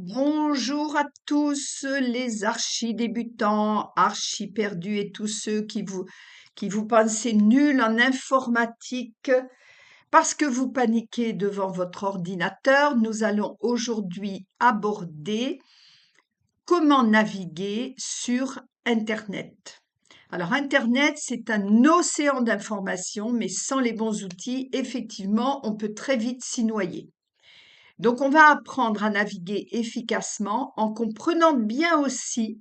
Bonjour à tous les archi-débutants, archi-perdus et tous ceux qui vous pensez nuls en informatique parce que vous paniquez devant votre ordinateur. Nous allons aujourd'hui aborder comment naviguer sur Internet. Alors, Internet, c'est un océan d'informations, mais sans les bons outils, effectivement, on peut très vite s'y noyer. Donc, on va apprendre à naviguer efficacement en comprenant bien aussi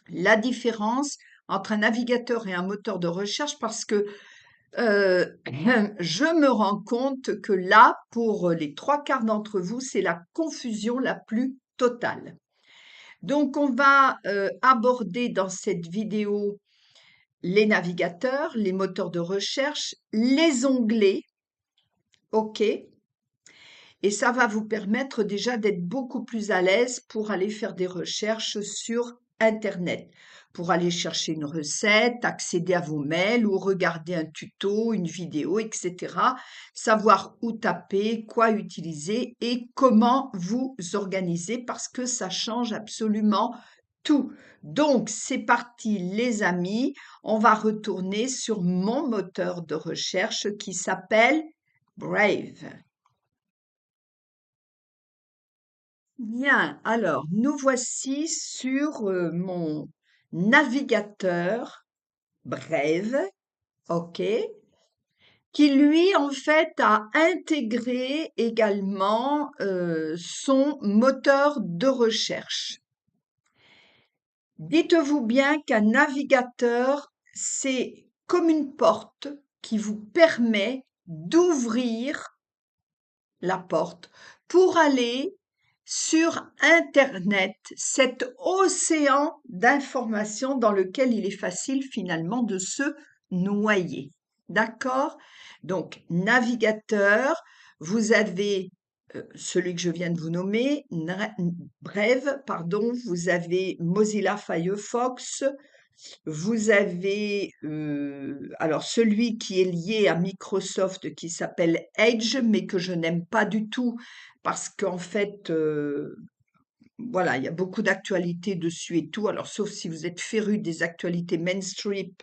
la différence entre un navigateur et un moteur de recherche parce que je me rends compte que là, pour les trois quarts d'entre vous, c'est la confusion la plus totale. Donc, on va aborder dans cette vidéo les navigateurs, les moteurs de recherche, les onglets, OK, et ça va vous permettre déjà d'être beaucoup plus à l'aise pour aller faire des recherches sur Internet, pour aller chercher une recette, accéder à vos mails ou regarder un tuto, une vidéo, etc. Savoir où taper, quoi utiliser et comment vous organiser parce que ça change absolument tout. Donc, c'est parti les amis, on va retourner sur mon moteur de recherche qui s'appelle Brave. Bien, alors nous voici sur mon navigateur Brave, ok, qui lui en fait a intégré également son moteur de recherche. Dites-vous bien qu'un navigateur, c'est comme une porte qui vous permet d'ouvrir la porte pour aller sur Internet, cet océan d'informations dans lequel il est facile finalement de se noyer. D'accord? Donc, navigateur, vous avez celui que je viens de vous nommer, Brave, pardon, vous avez Mozilla Firefox, vous avez alors celui qui est lié à Microsoft qui s'appelle Edge, mais que je n'aime pas du tout parce qu'en fait, voilà, il y a beaucoup d'actualités dessus et tout. Alors, sauf si vous êtes féru des actualités mainstream,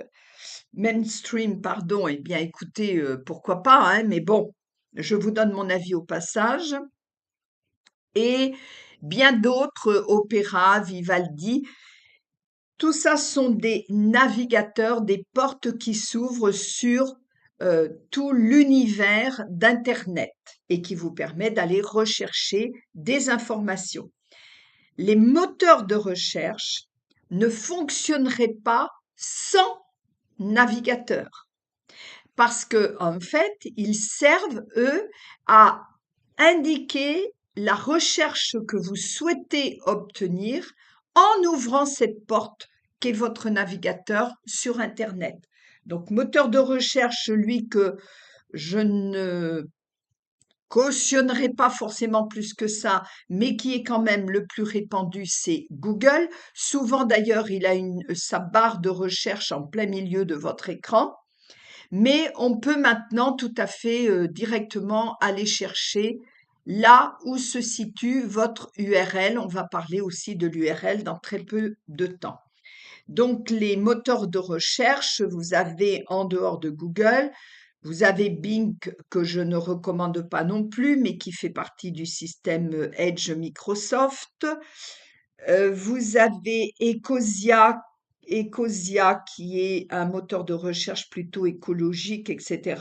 pardon, eh bien, écoutez, pourquoi pas, hein, mais bon, je vous donne mon avis au passage. Et bien d'autres, Opera, Vivaldi, tout ça sont des navigateurs, des portes qui s'ouvrent sur tout l'univers d'Internet et qui vous permet d'aller rechercher des informations. Les moteurs de recherche ne fonctionneraient pas sans navigateur parce que en fait, ils servent eux à indiquer la recherche que vous souhaitez obtenir en ouvrant cette porte qu'est votre navigateur sur Internet. Donc, moteur de recherche, celui que je ne cautionnerai pas forcément plus que ça, mais qui est quand même le plus répandu, c'est Google. Souvent d'ailleurs, il a sa barre de recherche en plein milieu de votre écran. Mais on peut maintenant tout à fait directement aller chercher là où se situe votre URL. On va parler aussi de l'URL dans très peu de temps. Donc, les moteurs de recherche, vous avez en dehors de Google, vous avez Bing que je ne recommande pas non plus, mais qui fait partie du système Edge Microsoft. Vous avez Ecosia qui est un moteur de recherche plutôt écologique, etc.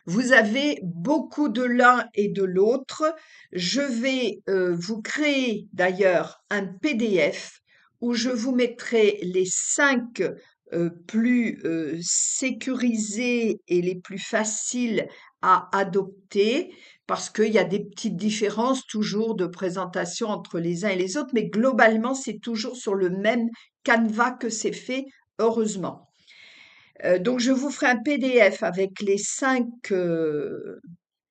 Vous avez beaucoup de l'un et de l'autre. Je vais vous créer d'ailleurs un PDF où je vous mettrai les 5 plus sécurisés et les plus faciles à adopter parce qu'il y a des petites différences toujours de présentation entre les uns et les autres, mais globalement, c'est toujours sur le même canevas que c'est fait, heureusement. Donc, je vous ferai un PDF avec les 5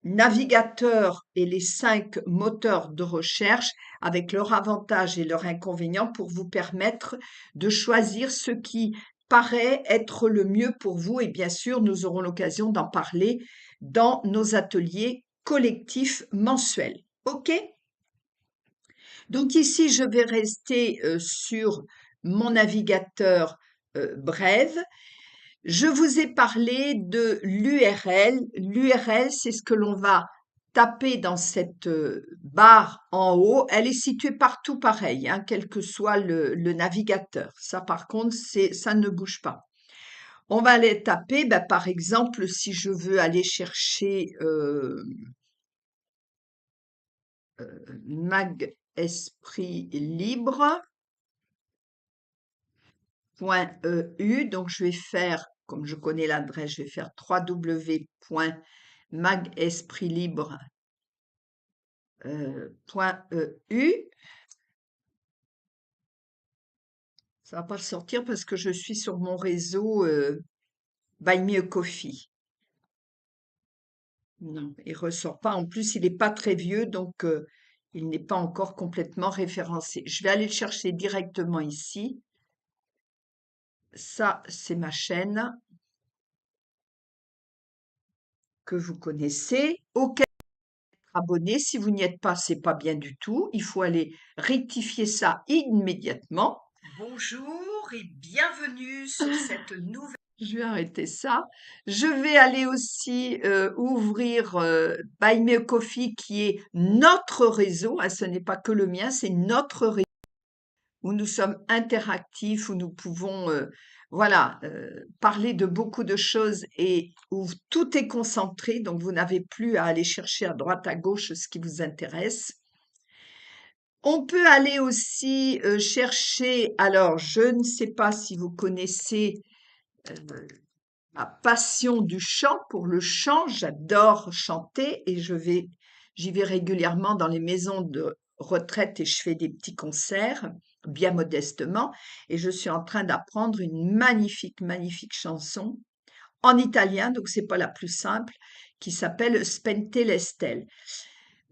navigateurs et les 5 moteurs de recherche, avec leurs avantages et leurs inconvénients, pour vous permettre de choisir ce qui paraît être le mieux pour vous. Et bien sûr, nous aurons l'occasion d'en parler dans nos ateliers collectifs mensuels. OK? Donc ici, je vais rester sur mon navigateur Brave. Je vous ai parlé de l'URL. L'URL, c'est ce que l'on va taper dans cette barre en haut. Elle est située partout pareil, hein, quel que soit le navigateur. Ça, par contre, ça ne bouge pas. On va aller taper, ben, par exemple, si je veux aller chercher Mag Esprit Libre. .eu, donc je vais faire, comme je connais l'adresse, je vais faire www.magespritlibres.eu. Ça va pas sortir parce que je suis sur mon réseau Buy Me a Coffee. Non, il ressort pas. En plus, il n'est pas très vieux, donc il n'est pas encore complètement référencé. Je vais aller le chercher directement ici. Ça, c'est ma chaîne que vous connaissez, auquel abonné. Si vous n'y êtes pas, c'est pas bien du tout. Il faut aller rectifier ça immédiatement. Bonjour et bienvenue sur cette nouvelle. Je vais arrêter ça. Je vais aller aussi ouvrir Buy Me a Coffee qui est notre réseau. Hein, ce n'est pas que le mien, c'est notre réseau où nous sommes interactifs, où nous pouvons voilà, parler de beaucoup de choses et où tout est concentré, donc vous n'avez plus à aller chercher à droite, à gauche ce qui vous intéresse. On peut aller aussi chercher, alors je ne sais pas si vous connaissez ma passion du chant, pour le chant, j'adore chanter et j'y vais régulièrement dans les maisons de retraite et je fais des petits concerts, bien modestement, et je suis en train d'apprendre une magnifique, magnifique chanson en italien, donc c'est pas la plus simple, qui s'appelle Spente l'Estelle.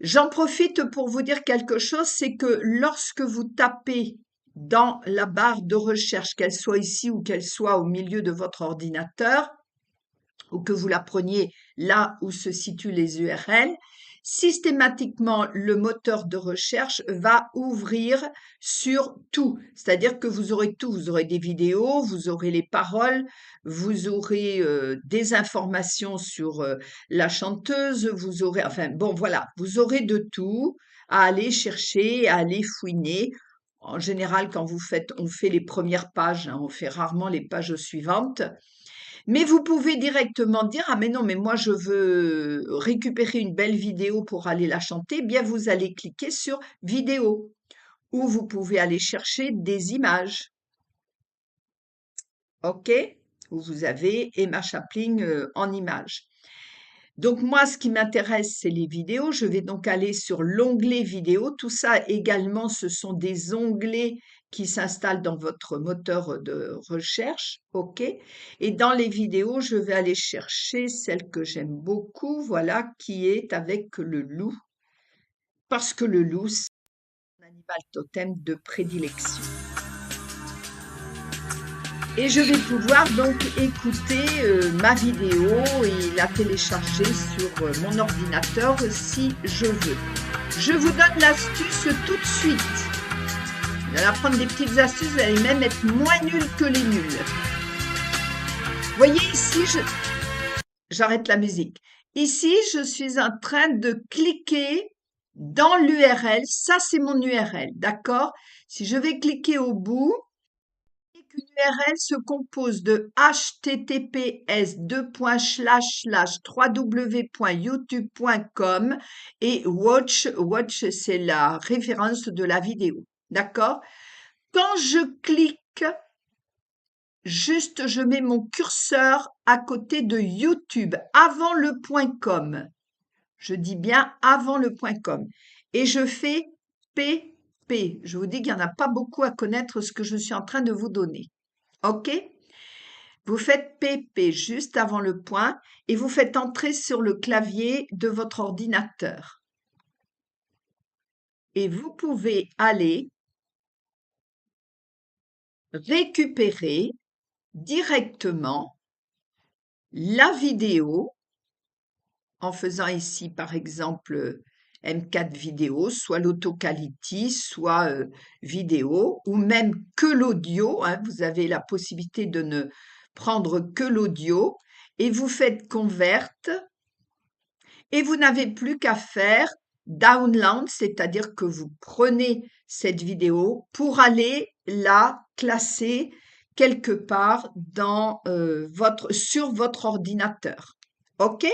J'en profite pour vous dire quelque chose, c'est que lorsque vous tapez dans la barre de recherche, qu'elle soit ici ou qu'elle soit au milieu de votre ordinateur, ou que vous la preniez là où se situent les URL, systématiquement, le moteur de recherche va ouvrir sur tout. C'est-à-dire que vous aurez tout. Vous aurez des vidéos, vous aurez les paroles, vous aurez des informations sur la chanteuse, vous aurez, enfin bon, voilà, vous aurez de tout à aller chercher, à aller fouiner. En général, quand on fait les premières pages, hein, on fait rarement les pages suivantes. Mais vous pouvez directement dire: «Ah mais non, mais moi je veux récupérer une belle vidéo pour aller la chanter», bien vous allez cliquer sur vidéo ou vous pouvez aller chercher des images. OK? Où vous avez Emma Chaplin en images. Donc moi, ce qui m'intéresse, c'est les vidéos. Je vais donc aller sur l'onglet vidéo. Tout ça également, ce sont des onglets qui s'installent dans votre moteur de recherche. OK? Et dans les vidéos, je vais aller chercher celle que j'aime beaucoup, voilà, qui est avec le loup. Parce que le loup, c'est mon animal totem de prédilection. Et je vais pouvoir donc écouter ma vidéo et la télécharger sur mon ordinateur si je veux. Je vous donne l'astuce tout de suite. Vous allez apprendre des petites astuces, vous allez même être moins nul que les nuls. Vous voyez ici, j'arrête la musique. Ici, je suis en train de cliquer dans l'URL. Ça, c'est mon URL, d'accord? Si je vais cliquer au bout, une URL se compose de https://www.youtube.com et watch. Watch, c'est la référence de la vidéo. D'accord? Quand je clique, juste je mets mon curseur à côté de YouTube, avant le .com. Je dis bien avant le .com. Et je fais PP. Je vous dis qu'il n'y en a pas beaucoup à connaître ce que je suis en train de vous donner. OK? Vous faites PP juste avant le point et vous faites entrer sur le clavier de votre ordinateur. Et vous pouvez aller récupérer directement la vidéo en faisant ici, par exemple, M4 vidéo, soit l'AutoQuality, soit vidéo, ou même que l'audio, hein, vous avez la possibilité de ne prendre que l'audio, et vous faites Convert, et vous n'avez plus qu'à faire Download, c'est-à-dire que vous prenez cette vidéo pour aller la classer quelque part sur votre ordinateur. OK?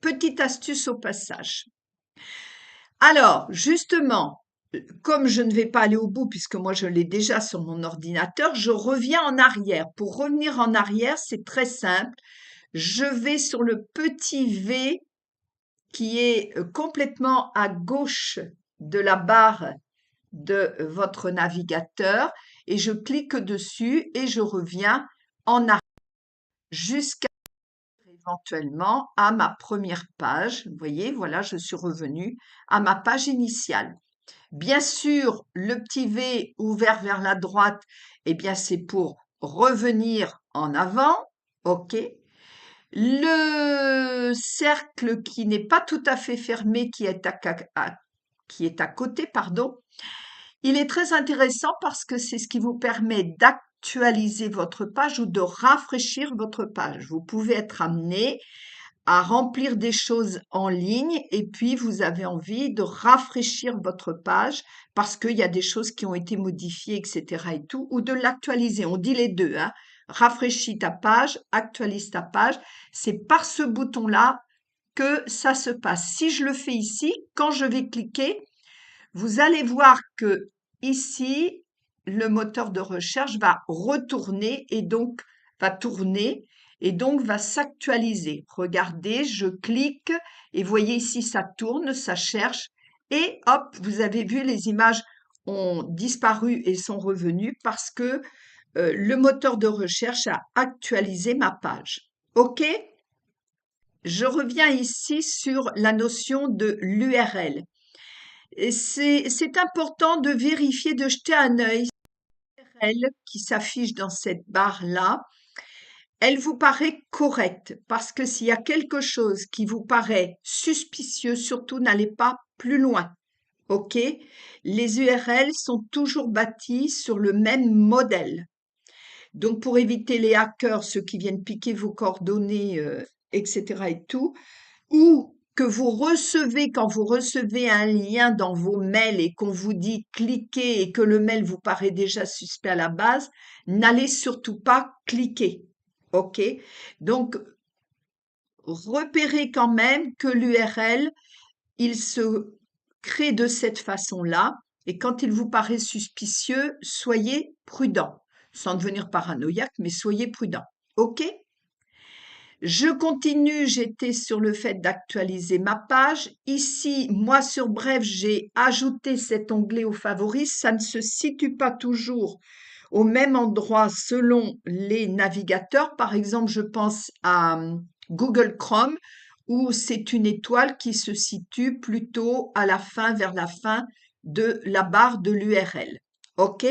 Petite astuce au passage. Alors, justement, comme je ne vais pas aller au bout puisque moi je l'ai déjà sur mon ordinateur, je reviens en arrière. Pour revenir en arrière, c'est très simple. Je vais sur le petit V qui est complètement à gauche de la barre de votre navigateur et je clique dessus et je reviens en arrière jusqu'à éventuellement à ma première page. Vous voyez, voilà, je suis revenue à ma page initiale. Bien sûr, le petit V ouvert vers la droite, eh bien, c'est pour revenir en avant. OK. Le cercle qui n'est pas tout à fait fermé, qui est à côté, pardon, il est très intéressant parce que c'est ce qui vous permet d'actualiser votre page ou de rafraîchir votre page. Vous pouvez être amené à remplir des choses en ligne et puis vous avez envie de rafraîchir votre page parce qu'il y a des choses qui ont été modifiées, etc. et tout, ou de l'actualiser. On dit les deux, hein. Rafraîchis ta page, actualise ta page. C'est par ce bouton-là que ça se passe. Si je le fais ici, quand je vais cliquer, vous allez voir que ici, le moteur de recherche va retourner et donc va tourner et donc va s'actualiser. Regardez, je clique et voyez ici, ça tourne, ça cherche et hop, vous avez vu, les images ont disparu et sont revenues parce que le moteur de recherche a actualisé ma page. OK? Je reviens ici sur la notion de l'URL. C'est important de vérifier, de jeter un œil sur l'URL qui s'affiche dans cette barre-là. Elle vous paraît correcte parce que s'il y a quelque chose qui vous paraît suspicieux, surtout n'allez pas plus loin. OK? Les URL sont toujours bâties sur le même modèle. Donc, pour éviter les hackers, ceux qui viennent piquer vos coordonnées, etc. et tout, ou que vous recevez, quand vous recevez un lien dans vos mails et qu'on vous dit cliquez et que le mail vous paraît déjà suspect à la base, n'allez surtout pas cliquer. OK? Donc, repérez quand même que l'URL, il se crée de cette façon-là et quand il vous paraît suspicieux, soyez prudent. Sans devenir paranoïaque, mais soyez prudent. OK? Je continue, j'étais sur le fait d'actualiser ma page. Ici, moi sur Bref, j'ai ajouté cet onglet aux favoris. Ça ne se situe pas toujours au même endroit selon les navigateurs. Par exemple, je pense à Google Chrome où c'est une étoile qui se situe plutôt à la fin, vers la fin de la barre de l'URL. OK?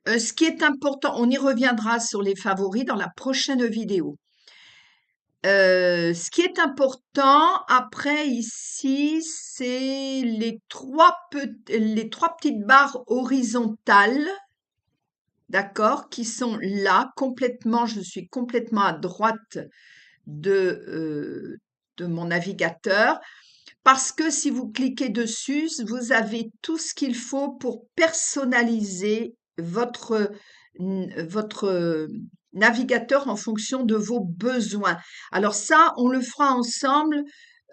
Ce qui est important, on y reviendra sur les favoris dans la prochaine vidéo. Ce qui est important après ici, c'est les trois petites barres horizontales, d'accord, qui sont là complètement. Je suis complètement à droite de mon navigateur parce que si vous cliquez dessus, vous avez tout ce qu'il faut pour personnaliser votre navigateur en fonction de vos besoins. Alors ça, on le fera ensemble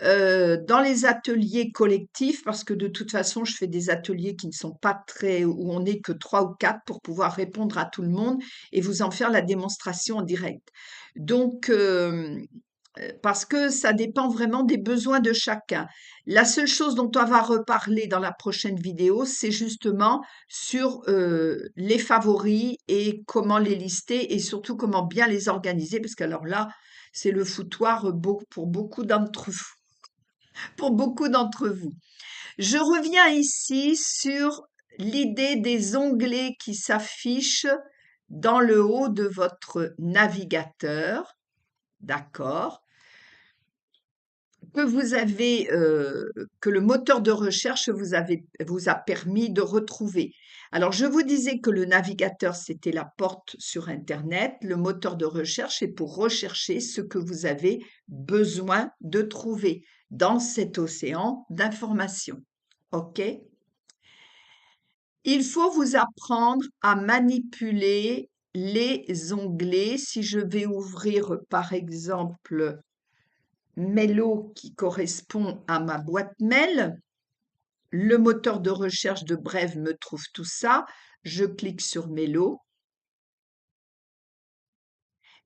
dans les ateliers collectifs parce que de toute façon, je fais des ateliers qui ne sont pas très, où on n'est que 3 ou 4 pour pouvoir répondre à tout le monde et vous en faire la démonstration en direct. Donc, parce que ça dépend vraiment des besoins de chacun. La seule chose dont on va reparler dans la prochaine vidéo, c'est justement sur les favoris et comment les lister et surtout comment bien les organiser, parce que alors là, c'est le foutoir pour beaucoup d'entre vous. Pour beaucoup d'entre vous. Je reviens ici sur l'idée des onglets qui s'affichent dans le haut de votre navigateur. D'accord? que vous avez, que le moteur de recherche vous a permis de retrouver. Alors, je vous disais que le navigateur, c'était la porte sur Internet. Le moteur de recherche est pour rechercher ce que vous avez besoin de trouver dans cet océan d'informations. OK? Il faut vous apprendre à manipuler les onglets. Si je vais ouvrir, par exemple, Mailo qui correspond à ma boîte mail, le moteur de recherche de Brève me trouve tout ça. Je clique sur Mailo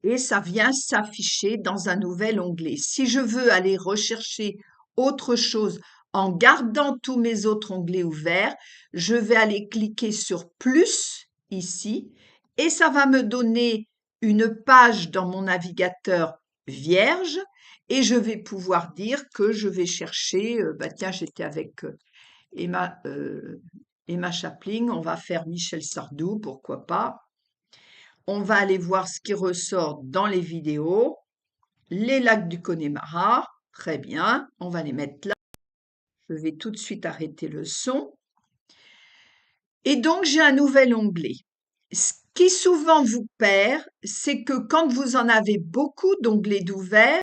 et ça vient s'afficher dans un nouvel onglet. Si je veux aller rechercher autre chose en gardant tous mes autres onglets ouverts, je vais aller cliquer sur plus ici et ça va me donner une page dans mon navigateur vierge et je vais pouvoir dire que je vais chercher, tiens, j'étais avec Emma, Emma Chaplin, on va faire Michel Sardou, pourquoi pas. On va aller voir ce qui ressort dans les vidéos. Les lacs du Connemara, très bien, on va les mettre là. Je vais tout de suite arrêter le son. Et donc, j'ai un nouvel onglet. Ce qui souvent vous perd, c'est que quand vous en avez beaucoup d'onglets d'ouvert,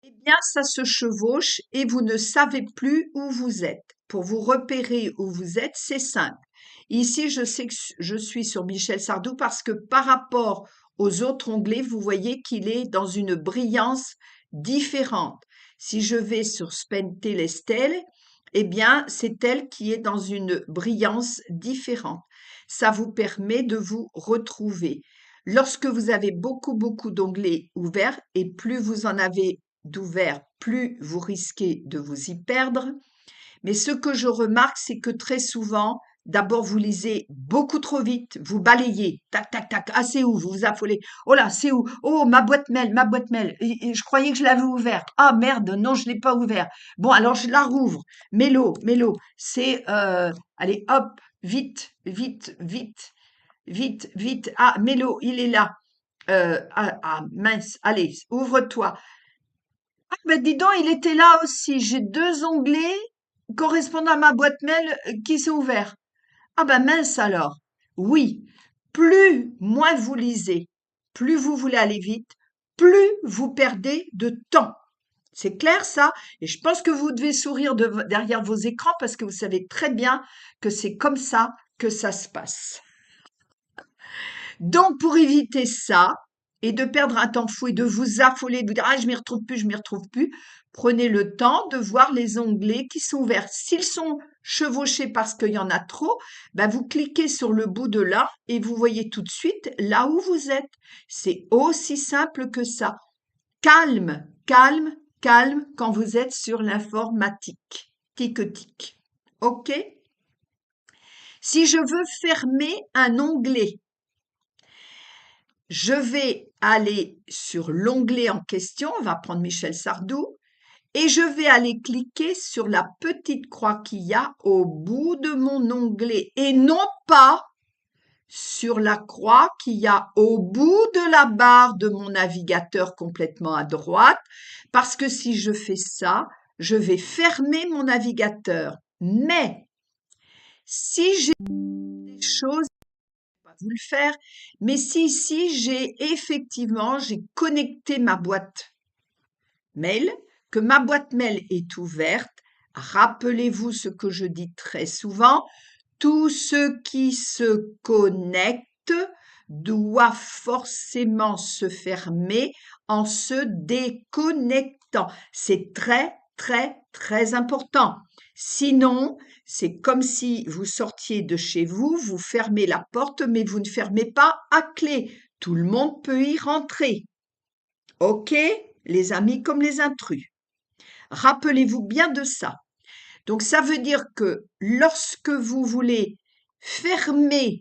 eh bien, ça se chevauche et vous ne savez plus où vous êtes. Pour vous repérer où vous êtes, c'est simple. Ici, je sais que je suis sur Michel Sardou parce que par rapport aux autres onglets, vous voyez qu'il est dans une brillance différente. Si je vais sur Spente l'Estelle, eh bien, c'est elle qui est dans une brillance différente. Ça vous permet de vous retrouver. Lorsque vous avez beaucoup d'onglets ouverts, et plus vous en avez d'ouverts, plus vous risquez de vous y perdre. Mais ce que je remarque, c'est que très souvent, d'abord, vous lisez beaucoup trop vite, vous balayez, tac, tac, tac, ah, c'est où, vous vous affolez, oh là, c'est où, oh, ma boîte mail, et je croyais que je l'avais ouverte, ah merde, non, je l'ai pas ouvert. Bon, alors je la rouvre, Mélo, c'est, allez, hop, vite, ah, Mélo, il est là, mince, allez, ouvre-toi. Ah, ben dis donc, il était là aussi. J'ai deux onglets correspondant à ma boîte mail qui sont ouverts. Ah ben mince alors. Oui, moins vous lisez, plus vous voulez aller vite, plus vous perdez de temps. C'est clair ça? Et je pense que vous devez sourire derrière vos écrans parce que vous savez très bien que c'est comme ça que ça se passe. Donc, pour éviter ça et de perdre un temps fou et de vous affoler, de vous dire ah je m'y retrouve plus, prenez le temps de voir les onglets qui sont ouverts. S'ils sont chevauchés parce qu'il y en a trop, ben vous cliquez sur le bout de là et vous voyez tout de suite là où vous êtes. C'est aussi simple que ça. Calme, calme, calme quand vous êtes sur l'informatique. Tic-tic. OK? Si je veux fermer un onglet, je vais aller sur l'onglet en question, on va prendre Michel Sardou, et je vais aller cliquer sur la petite croix qu'il y a au bout de mon onglet et non pas sur la croix qu'il y a au bout de la barre de mon navigateur complètement à droite, parce que si je fais ça, je vais fermer mon navigateur. Mais si j'ai des choses vous le faire. Mais si ici, j'ai connecté ma boîte mail, que ma boîte mail est ouverte, rappelez-vous ce que je dis très souvent, tout ce qui se connecte doit forcément se fermer en se déconnectant. C'est très, très, très important. Sinon, c'est comme si vous sortiez de chez vous, vous fermez la porte, mais vous ne fermez pas à clé. Tout le monde peut y rentrer. OK, les amis comme les intrus. Rappelez-vous bien de ça. Donc, ça veut dire que lorsque vous voulez fermer,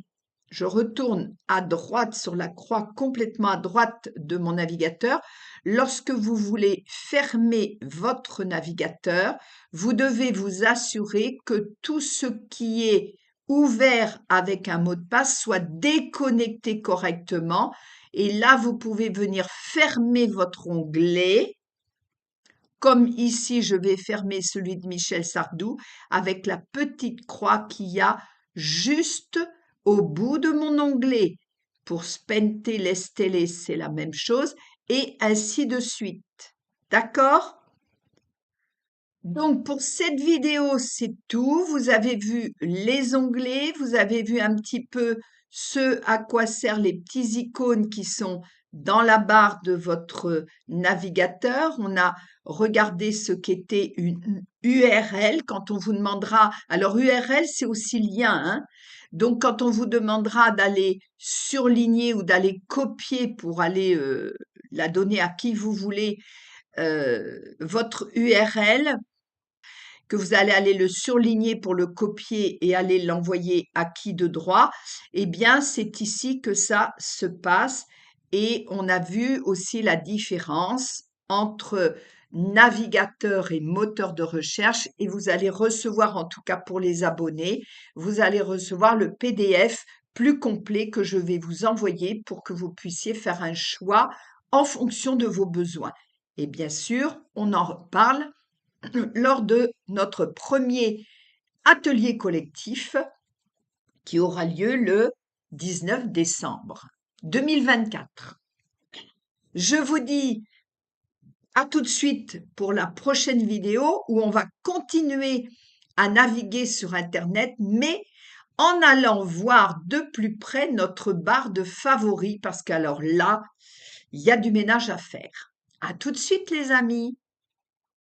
je retourne à droite sur la croix complètement à droite de mon navigateur, lorsque vous voulez fermer votre navigateur, vous devez vous assurer que tout ce qui est ouvert avec un mot de passe soit déconnecté correctement. Et là, vous pouvez venir fermer votre onglet comme ici je vais fermer celui de Michel Sardou avec la petite croix qu'il y a juste au bout de mon onglet. Pour Spente Lestele, c'est la même chose, et ainsi de suite. D'accord? Donc pour cette vidéo, c'est tout. Vous avez vu les onglets, vous avez vu un petit peu ce à quoi servent les petits icônes qui sont dans la barre de votre navigateur. On a regardé ce qu'était une URL quand on vous demandera. Alors URL, c'est aussi lien, hein. Donc quand on vous demandera d'aller surligner ou d'aller copier pour aller la donner à qui vous voulez, votre URL, que vous allez aller le surligner pour le copier et aller l'envoyer à qui de droit, eh bien, c'est ici que ça se passe. Et on a vu aussi la différence entre navigateur et moteur de recherche. Et vous allez recevoir, en tout cas pour les abonnés, vous allez recevoir le PDF plus complet que je vais vous envoyer pour que vous puissiez faire un choix en fonction de vos besoins. Et bien sûr, on en reparle lors de notre premier atelier collectif qui aura lieu le 19 décembre 2024. Je vous dis à tout de suite pour la prochaine vidéo où on va continuer à naviguer sur Internet, mais en allant voir de plus près notre barre de favoris, parce qu'alors là, il y a du ménage à faire. À tout de suite les amis.